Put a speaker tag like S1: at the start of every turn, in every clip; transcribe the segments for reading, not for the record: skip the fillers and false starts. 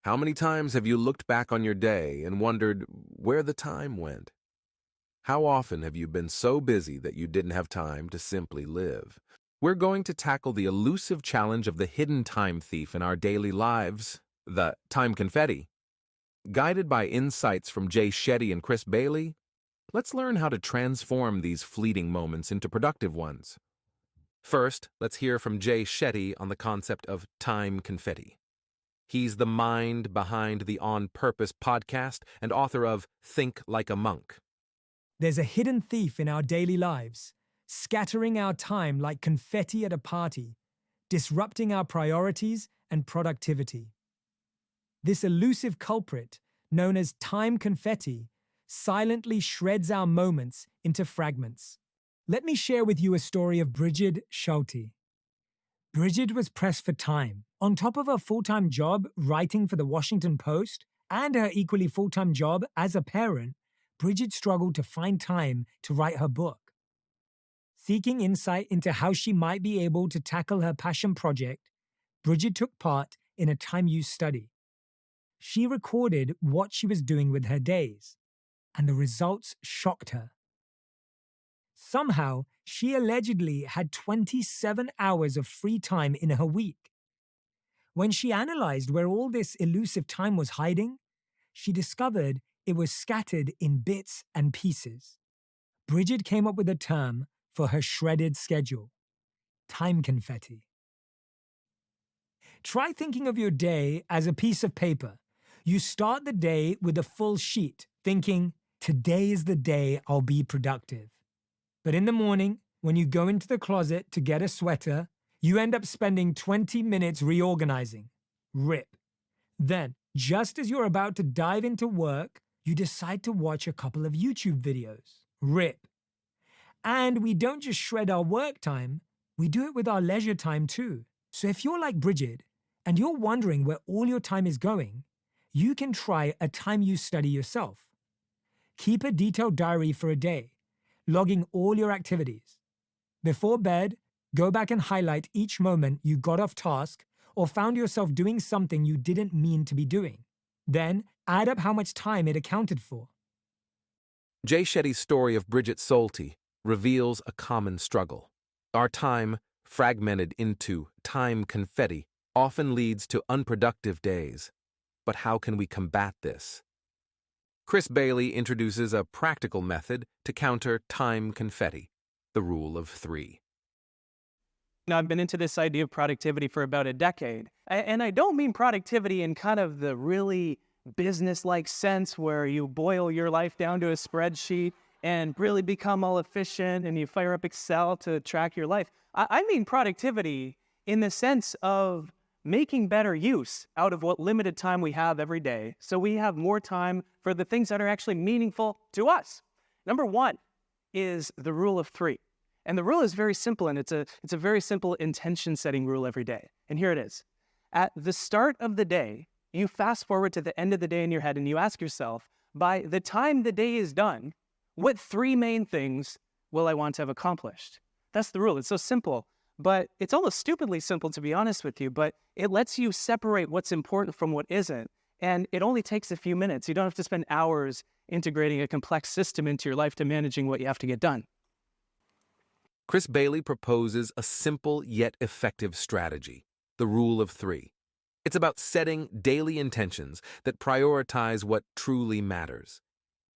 S1: How many times have you looked back on your day and wondered where the time went? How often have you been so busy that you didn't have time to simply live? We're going to tackle the elusive challenge of the hidden time thief in our daily lives, the Time Confetti. Guided by insights from Jay Shetty and Chris Bailey, let's learn how to transform these fleeting moments into productive ones. First, let's hear from Jay Shetty on the concept of Time Confetti. He's the mind behind the On Purpose podcast and author of Think Like a Monk.
S2: There's a hidden thief in our daily lives, scattering our time like confetti at a party, disrupting our priorities and productivity. This elusive culprit, known as time confetti, silently shreds our moments into fragments. Let me share with you a story of Brigid Schulte. Brigid was pressed for time. On top of her full-time job writing for the Washington Post and her equally full-time job as a parent, Brigid struggled to find time to write her book. Seeking insight into how she might be able to tackle her passion project, Brigid took part in a time-use study. She recorded what she was doing with her days, and the results shocked her. Somehow, she allegedly had 27 hours of free time in her week. When she analyzed where all this elusive time was hiding, she discovered it was scattered in bits and pieces. Brigid came up with a term for her shredded schedule: time confetti. Try thinking of your day as a piece of paper. You start the day with a full sheet, thinking, today is the day I'll be productive. But in the morning, when you go into the closet to get a sweater, you end up spending 20 minutes reorganizing. Rip. Then, just as you're about to dive into work, you decide to watch a couple of YouTube videos. Rip. And we don't just shred our work time, we do it with our leisure time too. So if you're like Brigid and you're wondering where all your time is going, you can try a time use study yourself. Keep a detailed diary for a day, logging all your activities. Before bed, go back and highlight each moment you got off task or found yourself doing something you didn't mean to be doing. Then, add up how much time it accounted for.
S1: Jay Shetty's story of Brigid Schulte reveals a common struggle. Our time, fragmented into time confetti, often leads to unproductive days. But how can we combat this? Chris Bailey introduces a practical method to counter time confetti, the rule of 3.
S3: Now, I've been into this idea of productivity for about a decade. And I don't mean productivity in kind of the really business-like sense where you boil your life down to a spreadsheet and really become all efficient and you fire up Excel to track your life. I mean productivity in the sense of making better use out of what limited time we have every day so we have more time for the things that are actually meaningful to us. Number 1 is the rule of 3. And the rule is very simple, and it's a very simple intention-setting rule every day. And here it is. At the start of the day, you fast forward to the end of the day in your head and you ask yourself, by the time the day is done, what 3 main things will I want to have accomplished? That's the rule. It's so simple, but it's almost stupidly simple, to be honest with you, but it lets you separate what's important from what isn't. And it only takes a few minutes. You don't have to spend hours integrating a complex system into your life to managing what you have to get done.
S1: Chris Bailey proposes a simple yet effective strategy, the rule of 3. It's about setting daily intentions that prioritize what truly matters.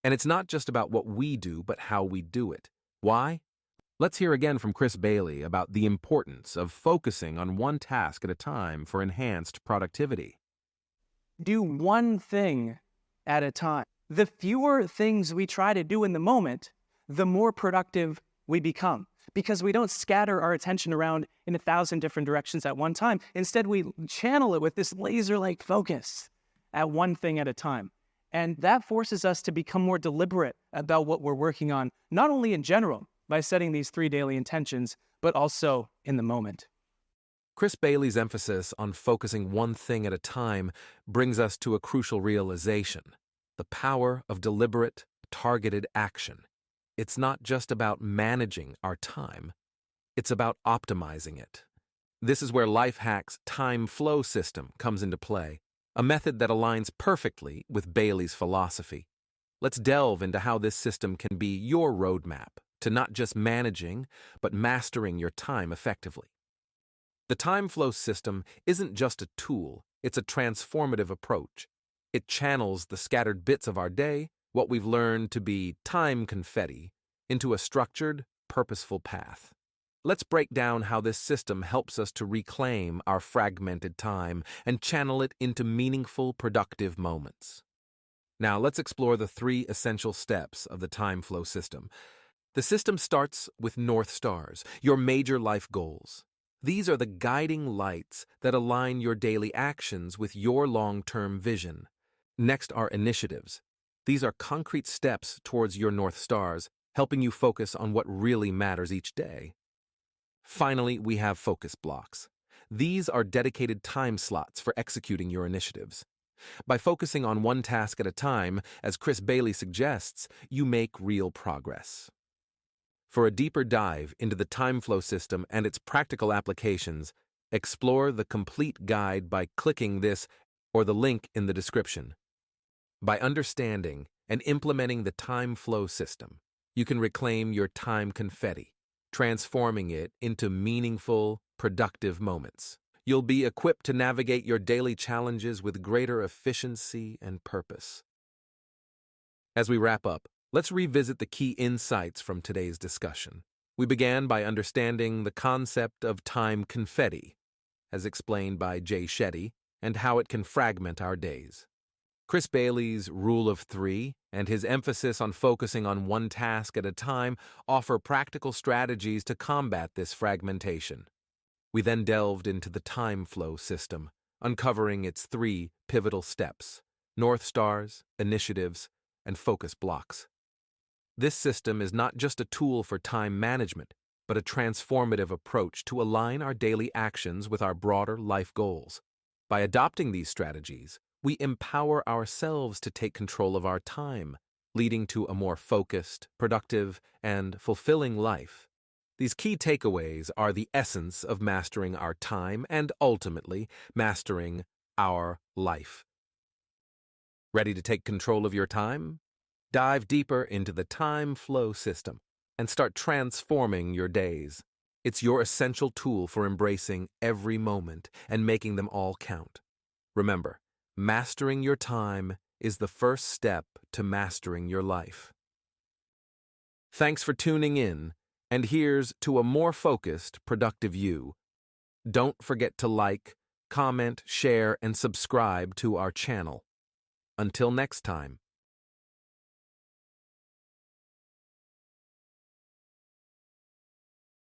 S1: And it's not just about what we do, but how we do it. Why? Let's hear again from Chris Bailey about the importance of focusing on one task at a time for enhanced productivity.
S3: Do one thing at a time. The fewer things we try to do in the moment, the more productive we become, because we don't scatter our attention around in 1,000 different directions at one time. Instead, we channel it with this laser-like focus at one thing at a time. And that forces us to become more deliberate about what we're working on, not only in general, by setting these 3 daily intentions, but also in the moment.
S1: Chris Bailey's emphasis on focusing one thing at a time brings us to a crucial realization: the power of deliberate, targeted action. It's not just about managing our time, it's about optimizing it. This is where LifeHack's time flow system comes into play. a method that aligns perfectly with Bailey's philosophy. Let's delve into how this system can be your roadmap to not just managing, but mastering your time effectively. The time flow system isn't just a tool, it's a transformative approach. It channels the scattered bits of our day, what we've learned to be time confetti, into a structured, purposeful path. Let's break down how this system helps us to reclaim our fragmented time and channel it into meaningful, productive moments. Now, let's explore the 3 essential steps of the time flow system. The system starts with North Stars, your major life goals. These are the guiding lights that align your daily actions with your long-term vision. Next are initiatives. These are concrete steps towards your North Stars, helping you focus on what really matters each day. Finally, we have focus blocks. These are dedicated time slots for executing your initiatives. By focusing on one task at a time, as Chris Bailey suggests, you make real progress. For a deeper dive into the time flow system and its practical applications, explore the complete guide by clicking this or the link in the description. By understanding and implementing the time flow system, you can reclaim your time confetti, transforming it into meaningful, productive moments. You'll be equipped to navigate your daily challenges with greater efficiency and purpose. As we wrap up, let's revisit the key insights from today's discussion. We began by understanding the concept of time confetti, as explained by Jay Shetty, and how it can fragment our days. Chris Bailey's Rule of 3 and his emphasis on focusing on one task at a time offer practical strategies to combat this fragmentation. We then delved into the time flow system, uncovering its 3 pivotal steps: North Stars, initiatives, and focus blocks. This system is not just a tool for time management, but a transformative approach to align our daily actions with our broader life goals. By adopting these strategies, we empower ourselves to take control of our time, leading to a more focused, productive, and fulfilling life. These key takeaways are the essence of mastering our time and ultimately mastering our life. Ready to take control of your time? Dive deeper into the time flow system and start transforming your days. It's your essential tool for embracing every moment and making them all count. Remember, mastering your time is the first step to mastering your life. Thanks for tuning in, and here's to a more focused, productive you. Don't forget to like, comment, share, and subscribe to our channel. Until next time.